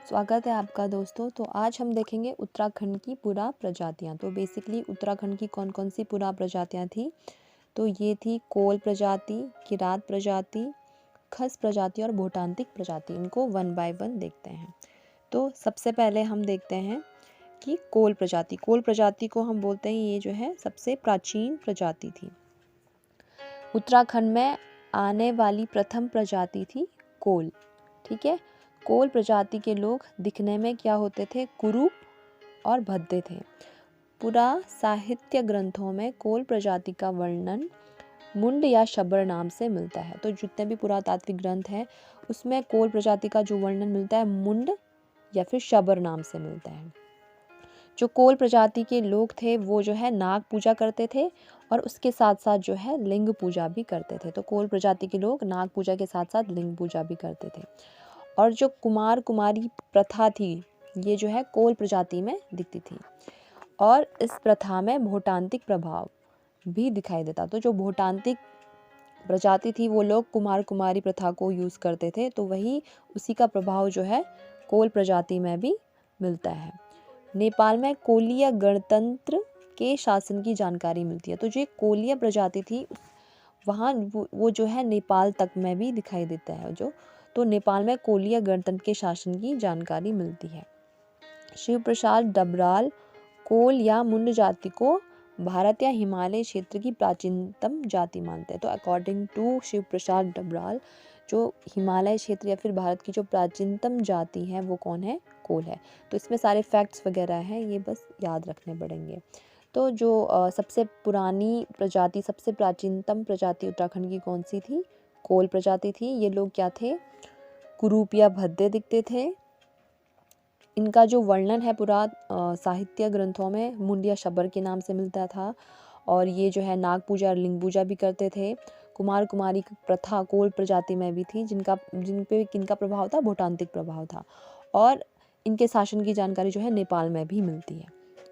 स्वागत है आपका दोस्तों। तो आज हम देखेंगे उत्तराखंड की पुरा प्रजातियां। तो बेसिकली उत्तराखंड की कौन कौन सी पुरा प्रजातियां थी। तो ये थी कोल प्रजाति, किरात प्रजाति, खस प्रजाति और भूटांतिक प्रजाति। इनको वन बाय वन देखते हैं। तो सबसे पहले हम देखते हैं कि कोल प्रजाति। कोल प्रजाति को हम बोलते हैं ये जो है सबसे प्राचीन प्रजाति थी। उत्तराखंड में आने वाली प्रथम प्रजाति थी कोल। ठीक है। कोल प्रजाति के लोग दिखने में क्या होते थे? कुरूप और भद्दे थे। पूरा साहित्य ग्रंथों में कोल प्रजाति का वर्णन मुंड या शबर नाम से मिलता है। तो जितने भी पुरातात्विक ग्रंथ हैं उसमें कोल प्रजाति का जो वर्णन मिलता है मुंड या फिर शबर नाम से मिलता है। जो कोल प्रजाति के लोग थे वो जो है नाग पूजा करते थे और उसके साथ साथ जो है लिंग पूजा भी करते थे। तो कोल प्रजाति के लोग नाग पूजा के साथ साथ लिंग पूजा भी करते थे। और जो कुमार कुमारी प्रथा थी ये जो है कोल प्रजाति में दिखती थी और इस प्रथा में भूटांतिक प्रभाव भी दिखाई देता। तो जो भूटांतिक प्रजाति थी वो लोग कुमार कुमारी प्रथा को यूज़ करते थे, तो वही उसी का प्रभाव जो है कोल प्रजाति में भी मिलता है। नेपाल में कोलीय गणतंत्र के शासन की जानकारी मिलती है। तो जो कोलीय प्रजाति थी वहाँ वो जो है नेपाल तक में भी दिखाई देता है। तो नेपाल में कोलीय गणतंत्र के शासन की जानकारी मिलती है। शिव प्रसाद डबराल कोल या मुंड जाति को भारत या हिमालय क्षेत्र की प्राचीनतम जाति मानते हैं। तो अकॉर्डिंग टू शिव प्रसाद डबराल जो हिमालय क्षेत्र या फिर भारत की जो प्राचीनतम जाति है वो कौन है? कोल है। तो इसमें सारे फैक्ट्स वगैरह हैं, ये बस याद रखने पड़ेंगे। तो जो सबसे पुरानी प्रजाति, सबसे प्राचीनतम प्रजाति उत्तराखंड की कौन सी थी? कोल प्रजाति थी। ये लोग क्या थे? कुरूप या भद्दे दिखते थे। इनका जो वर्णन है पूरा साहित्य ग्रंथों में मुंड या शबर के नाम से मिलता था और ये जो है नाग पूजा और लिंग पूजा भी करते थे। कुमार कुमारी प्रथा कोल प्रजाति में भी थी जिन पे किनका प्रभाव था? भूटांतिक प्रभाव था। और इनके शासन की जानकारी जो है नेपाल में भी मिलती है।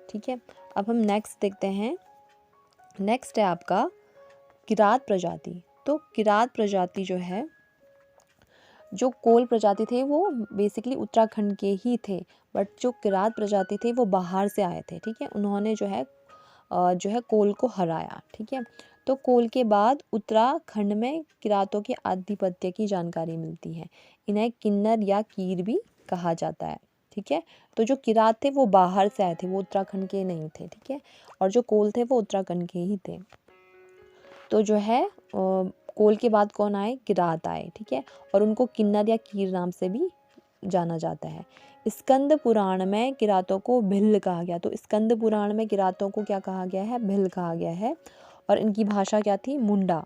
ठीक है। अब हम नेक्स्ट देखते हैं। नेक्स्ट है आपका किरात प्रजाति। तो किरात प्रजाति जो है, जो कोल प्रजाति थे वो बेसिकली उत्तराखंड के ही थे, बट जो किरात प्रजाति थे वो बाहर से आए थे। ठीक है। उन्होंने जो है कोल को हराया। ठीक है। तो कोल के बाद उत्तराखंड में किरातों के आधिपत्य की जानकारी मिलती है। इन्हें किन्नर या कीर भी कहा जाता है। ठीक है। तो जो किरात थे वो बाहर से आए थे, वो उत्तराखंड के नहीं थे। ठीक है। और जो कोल थे वो उत्तराखंड के ही थे। तो जो है कोल के बाद कौन आए? किरात आए। ठीक है। और उनको किन्नर या कीर नाम से भी जाना जाता है। स्कंद पुराण में किरातों को भिल्ल कहा गया। तो स्कंद पुराण में किरातों को क्या कहा गया है? भिल्ल कहा गया है। और इनकी भाषा क्या थी? मुंडा।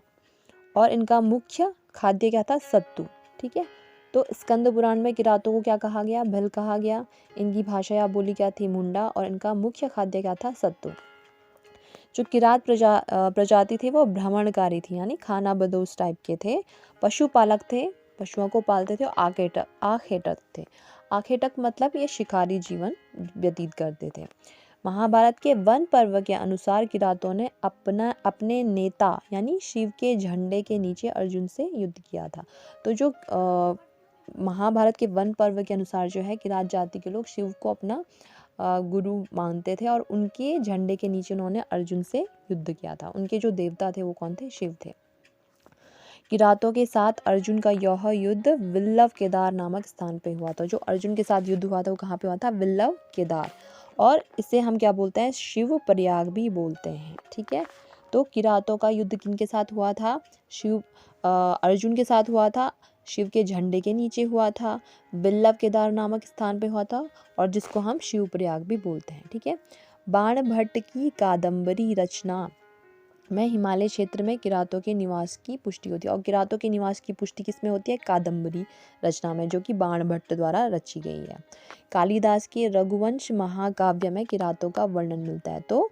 और इनका मुख्य खाद्य क्या था? सत्तू। ठीक है। तो स्कंद पुराण में किरातों को क्या कहा गया? भिल्ल कहा गया। इनकी भाषा या बोली क्या थी? मुंडा। और इनका मुख्य खाद्य क्या था? सत्तू। जो किरात प्रजाति थे वो भ्रमणकारी थी, यानी खाना बदोश टाइप के थे। पशुपालक थे, पशुओं को पालते थे। और आखेटक थे। आखेटक मतलब ये शिकारी जीवन व्यतीत करते थे। महाभारत के वन पर्व के अनुसार किरातों ने अपने नेता यानी शिव के झंडे के नीचे अर्जुन से युद्ध किया था। तो जो महाभारत के वन पर्व के अनुसार जो है किरात जाति के लोग शिव को अपना गुरु मानते थे और उनके झंडे के नीचे उन्होंने अर्जुन से युद्ध किया था। उनके जो देवता थे वो कौन थे? शिव थे। किरातों के साथ अर्जुन का यह युद्ध विल्लव केदार नामक स्थान पे हुआ था। जो अर्जुन के साथ युद्ध हुआ था वो कहाँ पे हुआ था? विल्लव केदार। और इसे हम क्या बोलते हैं? शिव प्रयाग भी बोलते हैं। ठीक है। तो किरातों का युद्ध किनके साथ हुआ था? अर्जुन के साथ हुआ था। शिव के झंडे के नीचे हुआ था। विल्लव केदार नामक स्थान पे हुआ था और जिसको हम शिव प्रयाग भी बोलते हैं। ठीक है। बाणभट्ट की कादम्बरी रचना में हिमालय क्षेत्र में किरातों के निवास की पुष्टि होती है। और किरातों के निवास की पुष्टि किसमें होती है? कादम्बरी रचना में, जो कि बाणभट्ट द्वारा रची गई है। कालिदास के रघुवंश महाकाव्य में किरातों का वर्णन मिलता है। तो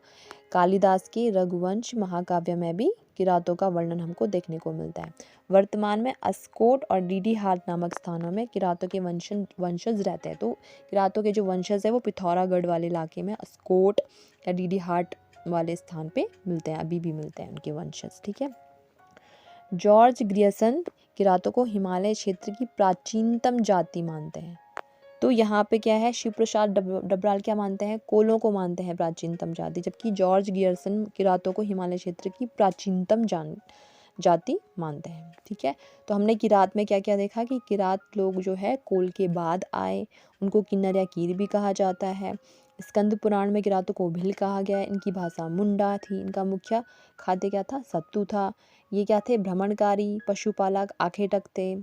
कालिदास के रघुवंश महाकाव्य में भी किरातों का वर्णन हमको देखने को मिलता है। वर्तमान में अस्कोट और डीडीहाट नामक स्थानों में किरातों के वंशज रहते हैं। तो किरातों के जो वंशज है वो पिथौरागढ़ वाले इलाके में अस्कोट या डीडीहाट वाले स्थान पे मिलते हैं, अभी भी मिलते हैं उनके वंशज। ठीक है। जॉर्ज ग्रियर्सन किरातों को हिमालय क्षेत्र की प्राचीनतम जाति मानते हैं। तो यहाँ पे क्या है, शिव प्रसाद डबराल क्या मानते हैं, कोलों को मानते हैं प्राचीनतम जाति, जबकि जॉर्ज गियर्सन किरातों को हिमालय क्षेत्र की प्राचीनतम जाति मानते हैं। ठीक है, तो हमने किरात में क्या क्या देखा कि किरात लोग जो है कोल के बाद आए, उनको किन्नर या कीर भी कहा जाता है। स्कंद पुराण में किरातों को भिल कहा गया है। इनकी भाषा मुंडा थी। इनका मुख्य खाद्य क्या था, सत्तू था। ये क्या थे, भ्रमणकारी, पशुपालक, आखेटक थे।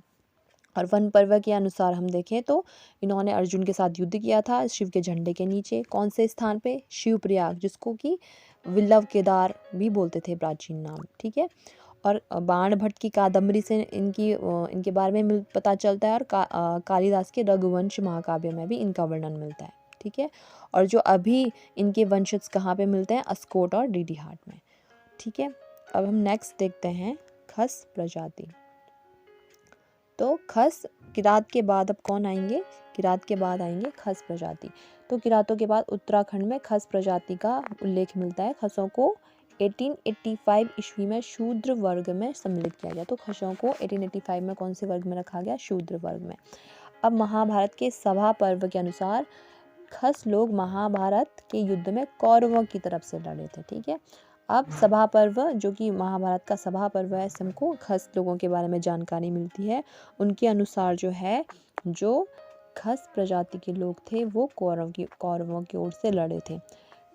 और वन पर्व के अनुसार हम देखें तो इन्होंने अर्जुन के साथ युद्ध किया था शिव के झंडे के नीचे। कौन से स्थान पे, शिवप्रयाग, जिसको कि विल्लव केदार भी बोलते थे, प्राचीन नाम। ठीक है, और बाण भट्ट की कादम्बरी से इनके बारे में पता चलता है, और कालिदास के रघुवंश महाकाव्य में भी इनका वर्णन मिलता है। ठीक है, और जो अभी इनके वंशज कहाँ पे मिलते हैं, अस्कोट और डीडीहाट में। ठीक है, अब हम नेक्स्ट देखते हैं खस प्रजाति। तो खस किरात के बाद अब कौन आएंगे, किरात के बाद आएंगे खस प्रजाति। तो किरातों के बाद उत्तराखंड में खस प्रजाति का उल्लेख मिलता है। खसों को 1885 ईस्वी में शूद्र वर्ग में सम्मिलित किया गया। तो खसों को 1885 में कौन से वर्ग में रखा गया, शूद्र वर्ग में। अब महाभारत के सभा पर्व के अनुसार खस लोग महाभारत के युद्ध में कौरवों की तरफ से लड़े थे। ठीक है, अब सभा पर्व, जो कि महाभारत का सभा पर्व है, हमको खस लोगों के बारे में जानकारी मिलती है। उनके अनुसार जो है, जो खस प्रजाति के लोग थे वो कौरवों की ओर से लड़े थे।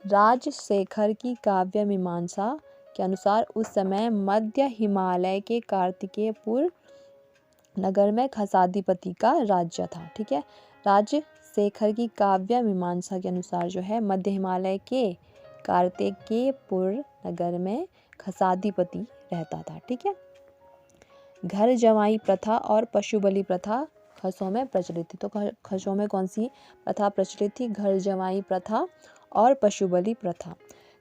राजशेखर की काव्य मीमांसा के अनुसार उस समय मध्य हिमालय के कार्तिकेयपुर नगर में खसाधिपति का राज्य था। ठीक है, राजशेखर की काव्य मीमांसा के अनुसार जो है, मध्य हिमालय के कार्तिकेयपुर नगर में खसाधिपति रहता था। ठीक है, घर जमाई प्रथा और पशु बलि प्रथा खसों में प्रचलित थी। तो खसों में कौन सी प्रथा प्रचलित थी, घर जमाई प्रथा और पशु बलि प्रथा।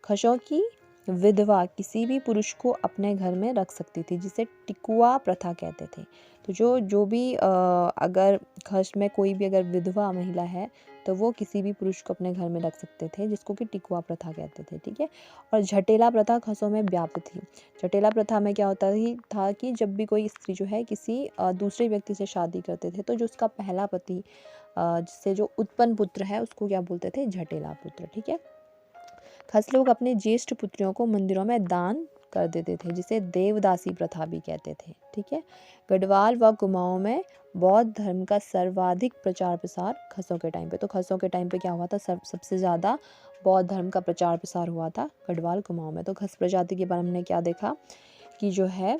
खसों की विधवा किसी भी पुरुष को अपने घर में रख सकती थी, जिसे टिकुआ प्रथा कहते थे। तो जो भी अगर खस में कोई भी अगर विधवा महिला है तो वो किसी भी पुरुष को अपने घर में रख सकते थे, जिसको कि टिकुआ प्रथा कहते थे। ठीक है, और झटेला प्रथा खसों में व्याप्त थी। झटेला प्रथा में क्या होता था कि जब भी कोई स्त्री जो है किसी दूसरे व्यक्ति से शादी करते थे, तो जो उसका पहला पति जिससे जो उत्पन्न पुत्र है उसको क्या बोलते थे, झटेला पुत्र। ठीक है, खस लोग अपने ज्येष्ठ पुत्रियों को मंदिरों में दान कर देते थे, जिसे देवदासी प्रथा भी कहते थे। ठीक है, गढ़वाल व कुमाऊं में बौद्ध धर्म का सर्वाधिक प्रचार प्रसार खसों के टाइम पे। तो खसों के टाइम पे क्या हुआ था, सबसे ज़्यादा बौद्ध धर्म का प्रचार प्रसार हुआ था गढ़वाल कुमाऊं में। तो खस प्रजाति के बारे में हमने क्या देखा कि जो है,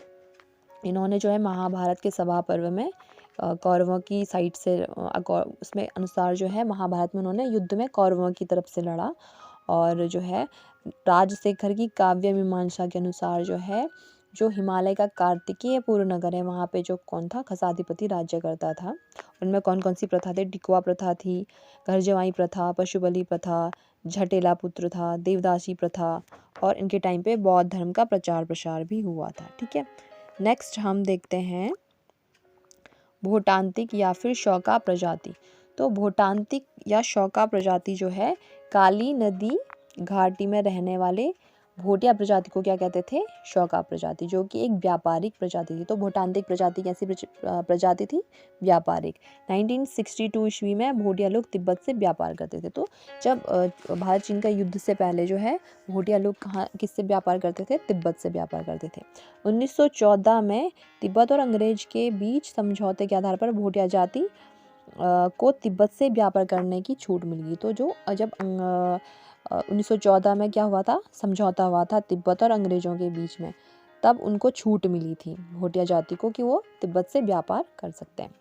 इन्होंने जो है महाभारत के सभा पर्व में कौरवों की साइड से उसमें अनुसार जो है महाभारत में उन्होंने युद्ध में कौरवों की तरफ से लड़ा। और जो है राजशेखर की काव्य मीमांसा के अनुसार जो है, जो हिमालय का कार्तिकेयपुर नगर है वहाँ पे जो कौन था, खसाधिपति राज्य करता था। उनमें कौन कौन सी प्रथा थी, टिकुआ प्रथा थी, घर जमाई प्रथा, पशु बलि प्रथा, झटेला पुत्र था, देवदासी प्रथा, और इनके टाइम पे बौद्ध धर्म का प्रचार प्रसार भी हुआ था। ठीक है, नेक्स्ट हम देखते हैं भोटांतिक या फिर शौका प्रजाति। तो भोटांतिक या शौका प्रजाति जो है, काली नदी घाटी में रहने वाले भोटिया प्रजाति को क्या कहते थे, शौका प्रजाति, जो कि एक व्यापारिक प्रजाति थी। तो भोटांतिक प्रजाति कैसी प्रजाति थी, व्यापारिक। 1962 ईस्वी में भोटिया लोग तिब्बत से व्यापार करते थे। तो जब भारत चीन का युद्ध से पहले जो है भोटिया लोग किससे व्यापार करते थे, तिब्बत से व्यापार करते थे। 1914 में तिब्बत और अंग्रेज के बीच समझौते के आधार पर भोटिया जाति को तिब्बत से व्यापार करने की छूट मिल गई। तो जो जब 1914 में क्या हुआ था, समझौता हुआ था तिब्बत और अंग्रेजों के बीच में, तब उनको छूट मिली थी भोटिया जाति को कि वो तिब्बत से व्यापार कर सकते हैं।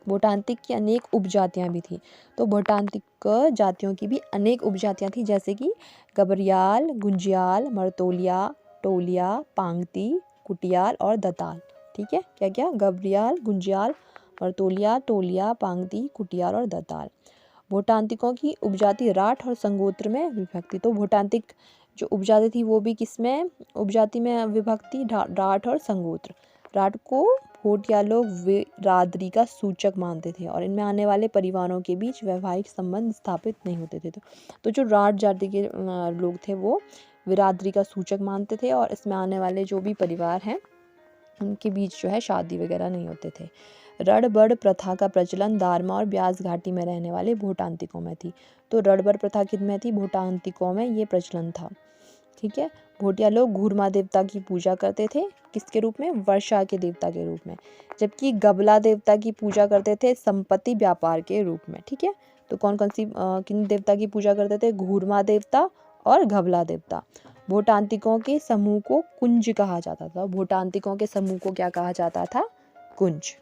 भोटांतिक की अनेक उपजातियां भी थी। तो भोटांतिक जातियों की भी अनेक उपजातियां थी, जैसे कि गबरियाल, गुंजियाल, मर्तोलिया, टोलिया, पांगती, कुटियाल और दताल। ठीक है, क्या क्या, गबरियाल, गुंजियाल, मर्तोलिया, टोलिया, पांगती, कुटियाल और दताल। भोटांतिकों की उपजाति राठ और संगोत्र में विभक्ति। तो भोटांतिक जो उपजाति थी वो भी किसमें उपजाति में विभक्ति, राठ और संगोत्र। राठ को भोटिया लोग बिरादरी का सूचक मानते थे और इनमें आने वाले परिवारों के बीच वैवाहिक संबंध स्थापित नहीं होते थे। तो जो राठ जाति के लोग थे वो बिरादरी का सूचक मानते थे और इसमें आने वाले जो भी परिवार हैं उनके बीच जो है शादी वगैरह नहीं होते थे। रणबड़ प्रथा का प्रचलन दारमा और ब्यास घाटी में रहने वाले भोटांतिकों में थी। तो रणबड़ प्रथा किनमें थी? भोटांतिकों में ये प्रचलन था। ठीक है। भोटिया लोग घूरमा देवता की पूजा करते थे, किसके रूप में? वर्षा के देवता के रूप में। जबकि गबला देवता की पूजा करते थे संपत्ति व्यापार के रूप में। ठीक है। तो कौन कौन सी किन देवता की पूजा करते थे? घूरमा देवता और घबला देवता। भोटांतिकों के समूह को कुंज कहा जाता था। भोटांतिकों के समूह को क्या कहा जाता था? कुंज।